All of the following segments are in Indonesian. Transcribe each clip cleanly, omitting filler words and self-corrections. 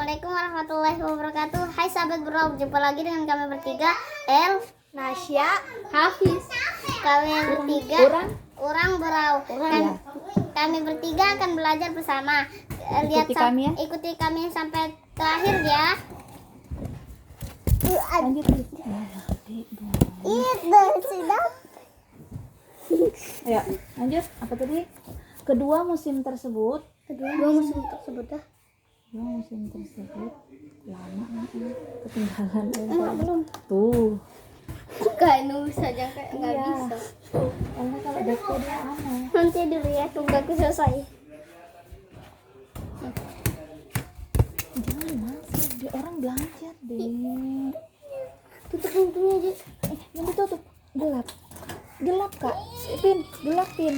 Assalamualaikum warahmatullahi wabarakatuh. Hai sahabat berau, jumpa lagi dengan kami bertiga, El, Nasya, Hafiz. Kami bertiga orang berau. Kami bertiga akan belajar bersama. Ikuti kami sampai terakhir ya. lanjut. Sudah. Ayo, lanjut. Apa tadi? Kedua musim tersebut Kedua musim tersebut dah. Lama ketinggalan. Belum. Tuh. Kayak nulis saja kayak nggak Iya. bisa. Karena kalau dokter dia aneh. Nanti dulu ya, tunggu aku selesai. Jangan masuk, dia orang belajar deh. Tutup pintunya aja. Yang ditutup gelap kak. Gelap pin.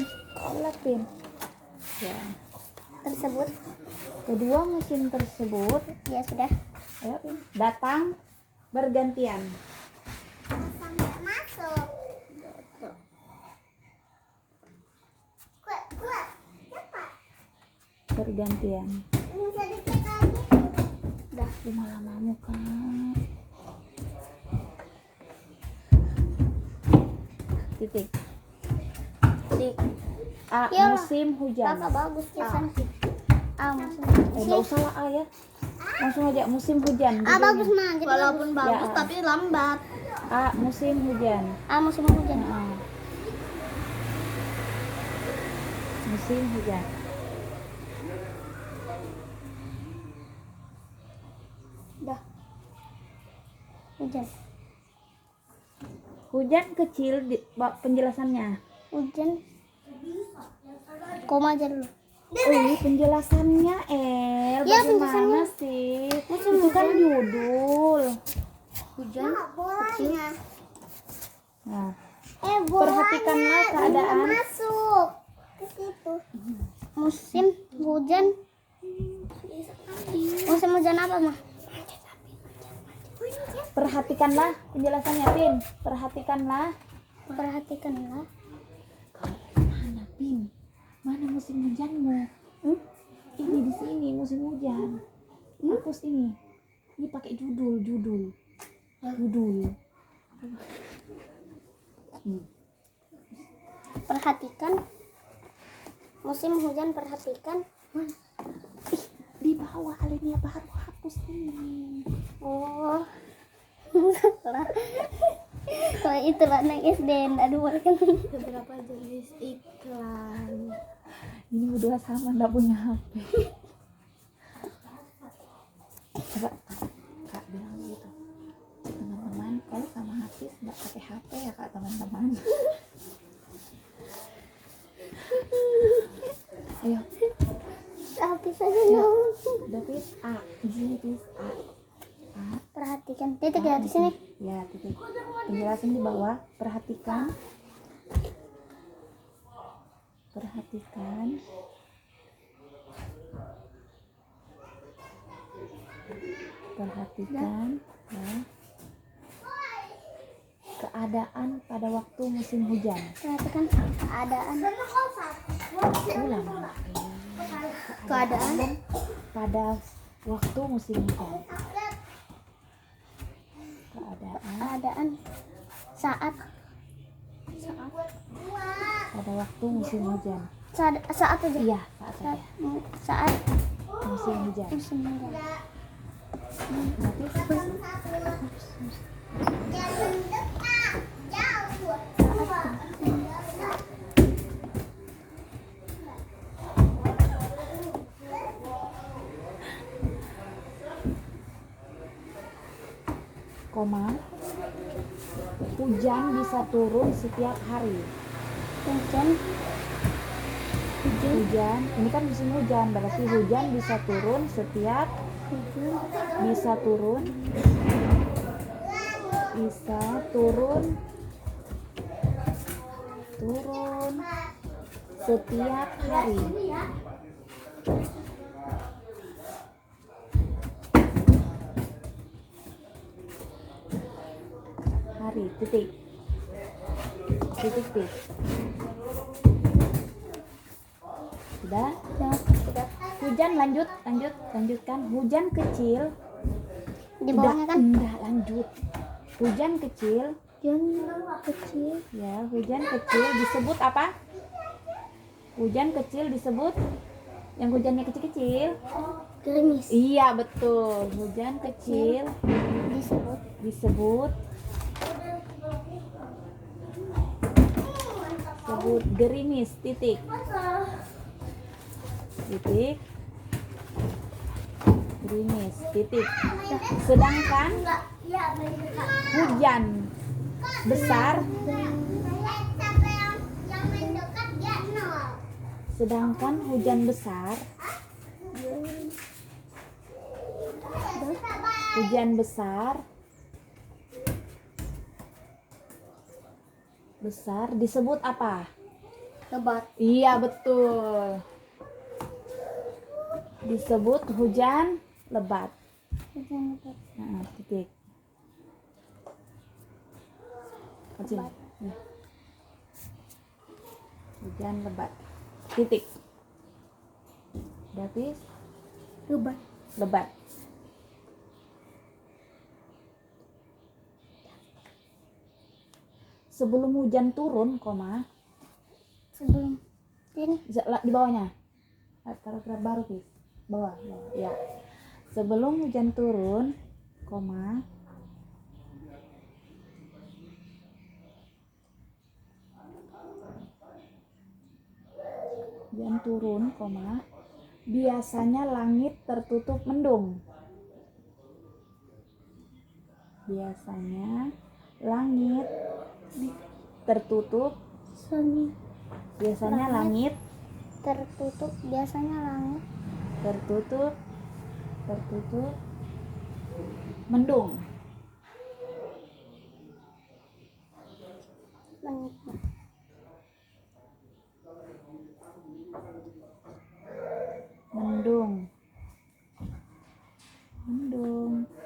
Ya. Tersebut. Kedua musim tersebut Ya sudah. ayo, Pin. Datang bergantian. Sampai masuk. Bergantian. Bisa dicek lagi. Dah lama-lama kak. Titik. A. Iyalah. Musim hujan. Kakak bagus ya sana. Musim. Nggak usah lah A ya. Langsung aja musim hujan. Bagus mah. Jadi Walaupun bagus Ya. tapi lambat. A. Musim hujan. Musim hujan. Musim hujan. Dah. Hujan. Hujan kecil penjelasannya. Hujan. Koma aja dulu. Ini penjelasannya Ya, bagaimana sih? Itu kan judul. Hujan kecil. Nah, perhatikanlah keadaan. Masuk ke situ. Musim hujan. Musim hujan apa mah? Perhatikanlah penjelasannya, Pin. Perhatikanlah. Mana, Pin? Mana musim hujanmu? Ini di sini musim hujan. Hapus ini. Ini pakai judul. Perhatikan musim hujan, perhatikan. Di bawah alinea baru hapus ini. Oh. Salah. Oh, itulah anak SD. Aduh, kan Beberapa jenis iklan. Ini berdua sama nggak punya HP. Coba kak bilang gitu, teman-teman kalau sama Hafiz nggak pakai HP ya kak teman-teman. Ayo habis aja dong. David A. David A. Perhatikan titik ya di sini. Ya titik. Penjelasan di bawah. Perhatikan ya, keadaan pada waktu musim hujan. Perhatikan keadaan. Keadaan Pada waktu musim hujan. keadaan saat Pada waktu musim hujan. saat aja. Iya, saat saja. Saat Musim hujan. musim hujan. Koma, hujan bisa turun setiap hari. Hujan Ini kan musim hujan, berarti hujan bisa turun setiap setiap hari. Titik. Sudah? sudah. Hujan, lanjutkan. Hujan kecil. Di bawahnya kan? Enggak, lanjut. Hujan kecil. Hujan kecil. Ya, hujan kecil disebut apa? Hujan kecil disebut yang hujannya kecil-kecil. Gerimis. Iya, betul. Hujan kecil disebut gerimis. Titik. Gerimis. Titik. Sedangkan hujan besar besar disebut apa? Lebat. Iya, betul. Disebut hujan lebat. Nah, titik. Lebat. Ya. Hujan lebat. Titik. Udah habis? Lebat. Sebelum hujan turun, Sebelum ini di bawahnya. Paragraf baru, Fis. Bawah. Ya. Sebelum hujan turun, biasanya langit tertutup mendung. Biasanya langit tertutup mendung.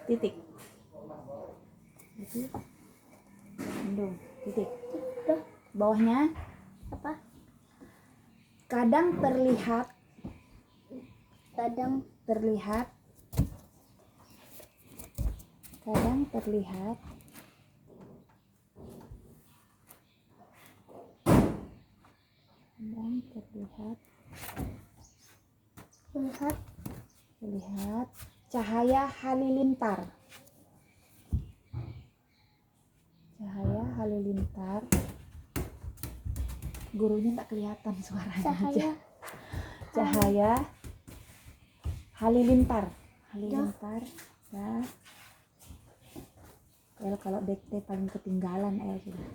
Titik. Mendung. Titik. Bawahnya apa? Kadang terlihat cahaya halilintar. Gurunya tak kelihatan suaranya aja. Cahaya halilintar. Ya. El kalau dek paling ketinggalan El sudah.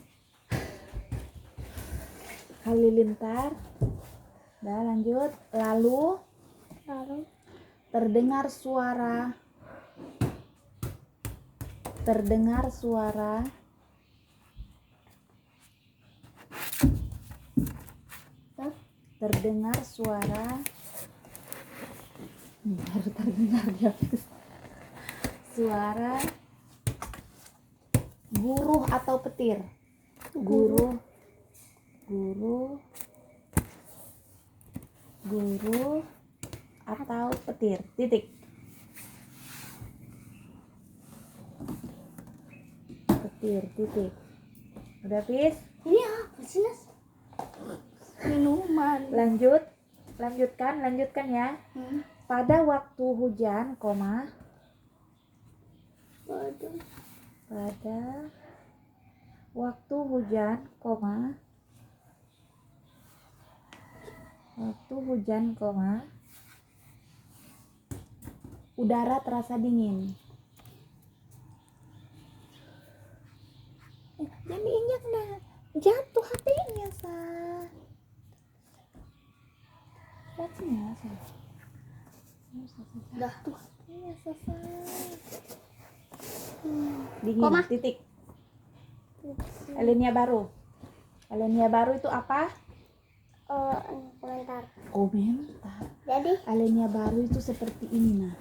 Halilintar. Dah, lanjut. Lalu terdengar suara baru terdengar dia. Suara guruh atau petir. Guru atau petir. Titik. Titik. Udah, Fis? Ini apa sih, Nas? Minuman. Lanjutkan ya. Pada waktu hujan, pada waktu hujan, udara terasa dingin. Jadi injak dah. Jatuh HP-nya, Sa. Lihatnya, Sa. Dah. Tuh HP-nya, Sa. Dingin. Titik. Alinea baru itu apa? Komentar. Jadi Alinea baru itu seperti ini, nah.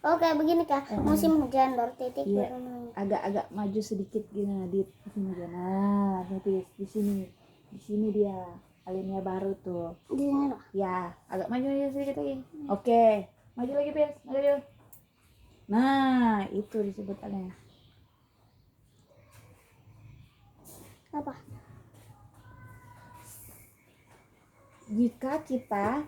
kayak begini kah? Musim hujan baru titik. Iya. Agak maju sedikit gini, di sini aja. Nah, di sini dia. alinea baru tuh. Di sini loh. Ya, agak maju aja sedikit lagi. Oke, maju lagi, Pis. Maju. Nah, itu disebut alinea. Apa? Jika kita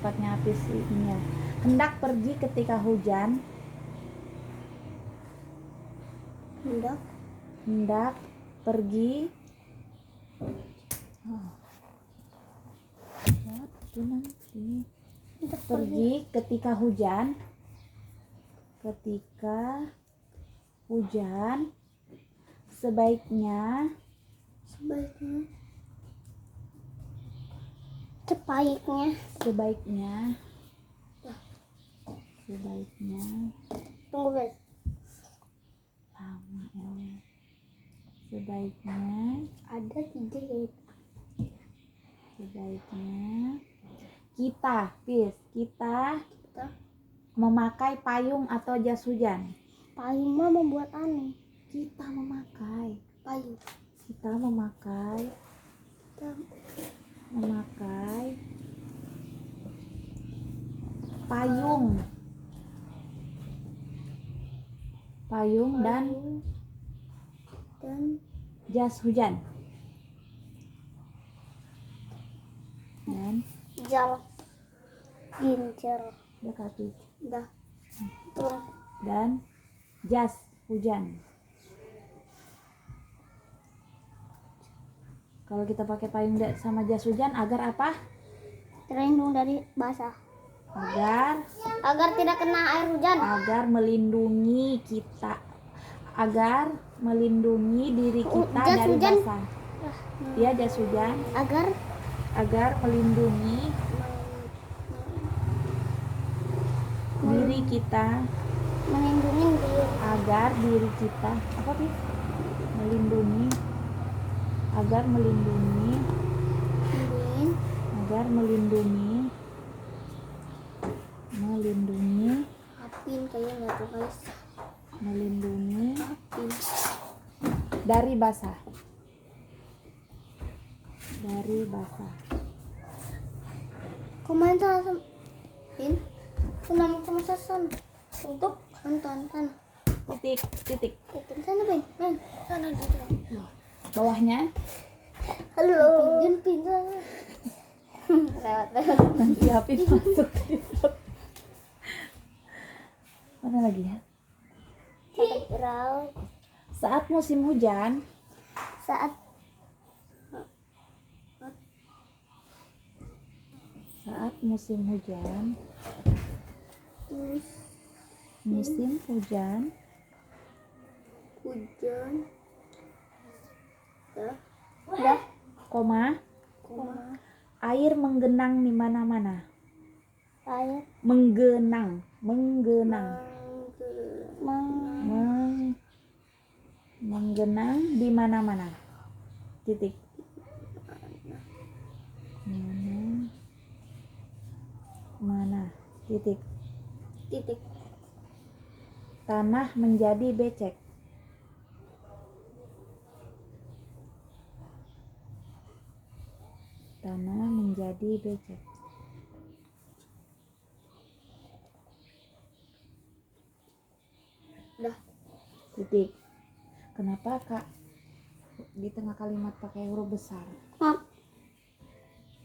cepatnya habis ini ya. Hendak pergi ketika hujan. Hendak pergi. Pergi ketika hujan. Ketika hujan, sebaiknya Tunggu, Bes. lama ya. Sebaiknya Ada 3 ya. kita memakai payung atau jas hujan. Payung mah membuat aneh. Kita memakai Payung. payung dan jas hujan. Dan Gincer. Dah. Turun. Dan jas hujan. Kalau kita pakai payung sama jas hujan agar apa? Terlindung dari basah. Agar tidak kena air hujan. Agar melindungi diri kita Jas dari hujan. basah. Ya, jas hujan. Agar melindungi diri kita. Agar diri kita apa sih? Agar melindungi Apin kayaknya nggak tuh, guys. Dari basah. Komentar Pin. Senam sama sasan. Untuk nonton sana. Titik. Sana, Pin. Sana gitu. Bawahnya. Halo. Pin sana. Lewat. Nanti Apin masuk. Mana lagi ya? Saat musim hujan. Musim hujan. Dah. Koma. Air menggenang di mana-mana. Air Menggenang. Menggenang di mana-mana. Titik. Mana? Titik. Tanah menjadi becek. Dah. Titik. Kenapa Kak di tengah kalimat pakai huruf besar?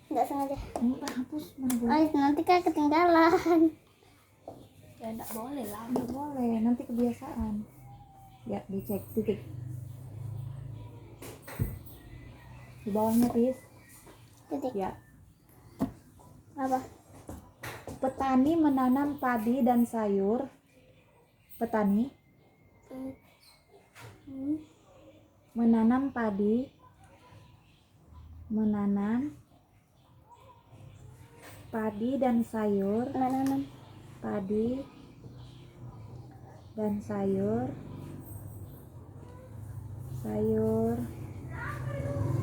Nggak sengaja. Enggak, hapus. Mana boleh? Nanti kan ketinggalan. Ya enggak boleh lah. Enggak boleh, nanti kebiasaan. Ya, dicek. Titik. Di bawahnya, Pis. Titik. Ya. Apa? Petani menanam padi dan sayur. Menanam padi dan sayur.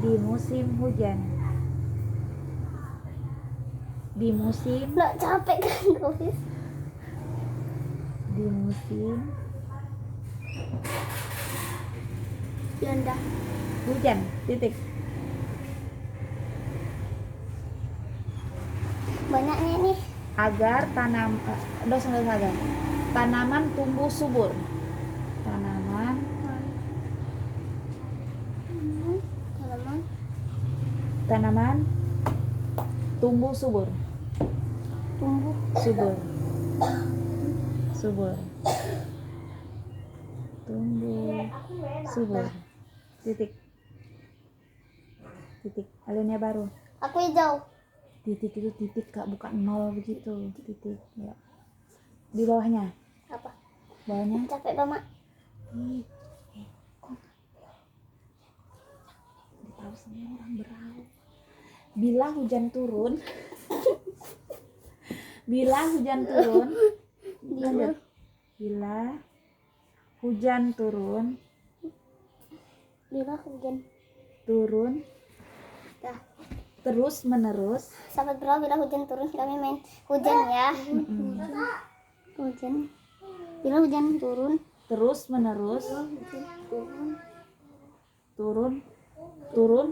Di musim hujan. Nggak capek kan, Kofis? di musim Janda. hujan. Titik. Banyaknya nih. Agar tanaman tumbuh subur. Tanaman Halaman. tanaman tumbuh subur. Tumbuh. Subur. Subur. Tumbuh subur. Titik. Titik. Alinea baru. Aku hijau. Titik itu titik Kak, bukan nol begitu. Titik ya. Di bawahnya. Apa? Bawahnya. Capek banget. Kok ditahu sama orang berau. Bila hujan turun. Bila hujan turun. Lanjut. Bila hujan turun. Bila hujan. Turun. Dah. Terus menerus. Sahabat berau, bila hujan turun kami main hujan ya. Hujan. Bila hujan turun. Terus menerus. Turun. Turun. Turun.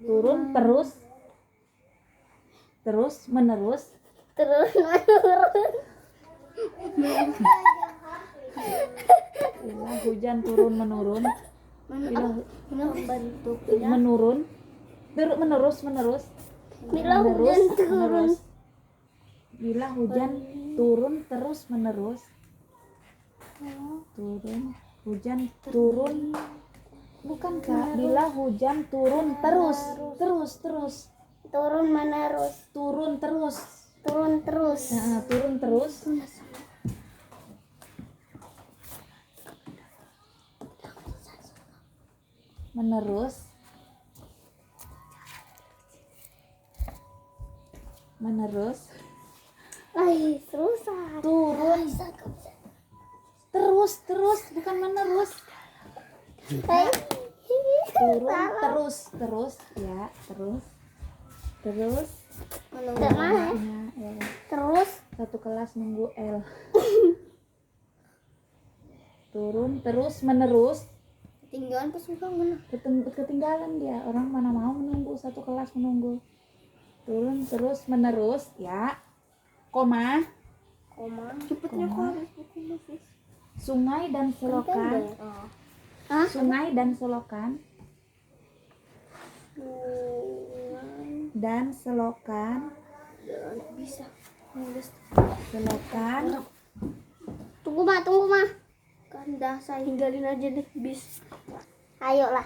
Turun terus. Terus menerus. Terus menurun. Bila hujan turun menurun. Bila Bentuknya. menurun. Menerus. Bila hujan turun. Bila hujan turun terus menerus. Turun. Hujan turun. Bukan Kak. Bila hujan turun terus. Turun menerus. Turun terus. Turun terus. Nah, turun terus. Menerus. Menerus. Ay, susah. Turun. Terus bukan menerus. Ay. Turun terus ya, terus Mana? ya, Terus satu kelas nunggu L. Turun terus menerus. ketinggalan pas bukan mana? Ketinggalan dia, orang mana mau menunggu, satu kelas menunggu. Turun terus menerus ya, koma Cepetnya kok habis buku Fis. sungai dan selokan. Hah? Sungai dan selokan. Dan selokan. Bisa nulis. Selokan. Tunggu mah. Kan dah saya tinggalin aja deh bis. Ayolah.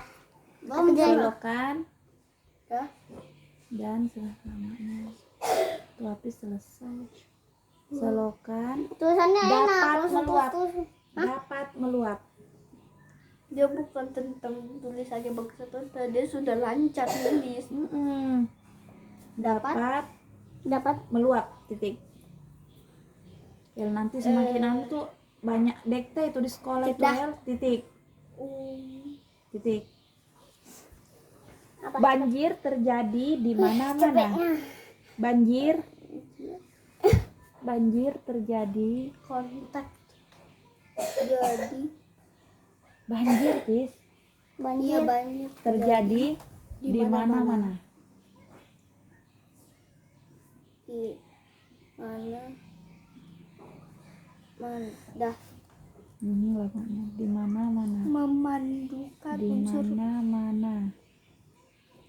Selokan. Ya. Dan selamanya itu habis selesai. Selokan Tulisannya enak. dapat Langsung meluap. tulis. Dapat meluap. Dia bukan tentang tulis aja bagus atau tidak, dia sudah lancar nulis. Dapat meluap. Titik. Ya nanti semakin anu tuh banyak dikte itu di sekolah itu ya. Titik. Titik. Apa? Banjir terjadi di mana-mana. Banjir terjadi. Kontak Jadi Banjir, Tis. banjir. banyak Terjadi di mana-mana. Di mana? Dah. Ini lagunya di mana-mana. memandukan Di unsur mana-mana.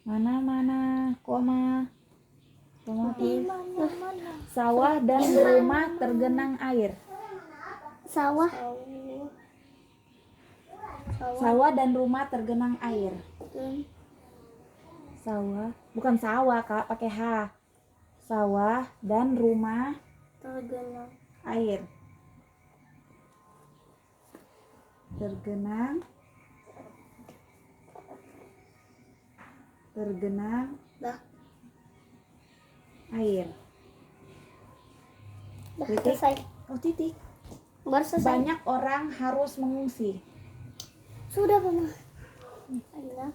Mana-mana, koma. Tis. Sawah dan rumah tergenang air. Sawah. Sawah dan rumah tergenang air. Sawah, bukan sawah Kak, pakai H. Sawah dan rumah Tergenang. air. Tergenang. Dah. Air. Dah Titik. selesai. Oh, titik. Baru selesai. Banyak orang harus mengungsi. Sudah Mama. Ayolah.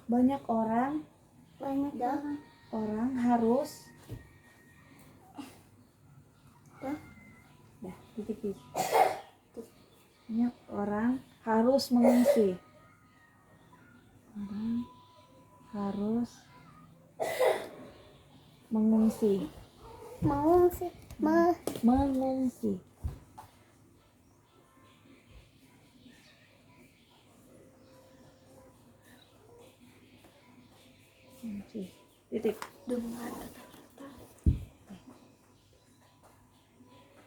Banyak orang Dah. harus. Dah. Dah, titik. Banyak orang harus mengungsi. Orang harus mengungsi. Mengungsi. Mengungsi. Mengungsi. Titik. Dengan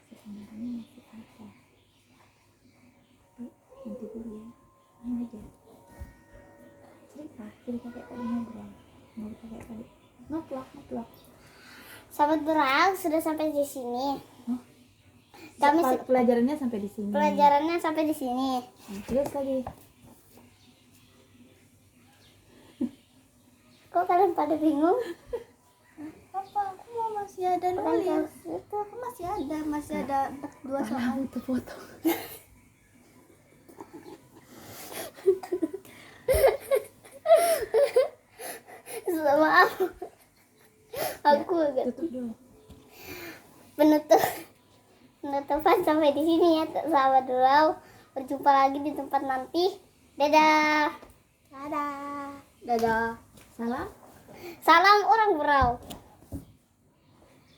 Sebenarnya masih ada. Nanti dulu ya. Ini aja. Cerita kayak tadi ngobrol. Ngobrol kayak tadi. Ngeplok. Sahabat Beral sudah sampai di sini. Kami Pelajarannya sampai di sini. pelajarannya sampai di sini. Terus lagi. Kok kalian pada bingung? apa? Aku mau masih ada nulis. Itu Aku masih ada 2 soal. Itu foto. maaf. Aku agak Tutup dulu. penutupan sampai di sini ya sahabat Beral. Berjumpa lagi di tempat nanti. Dadah. Dadah. Salam. Salam orang Beral.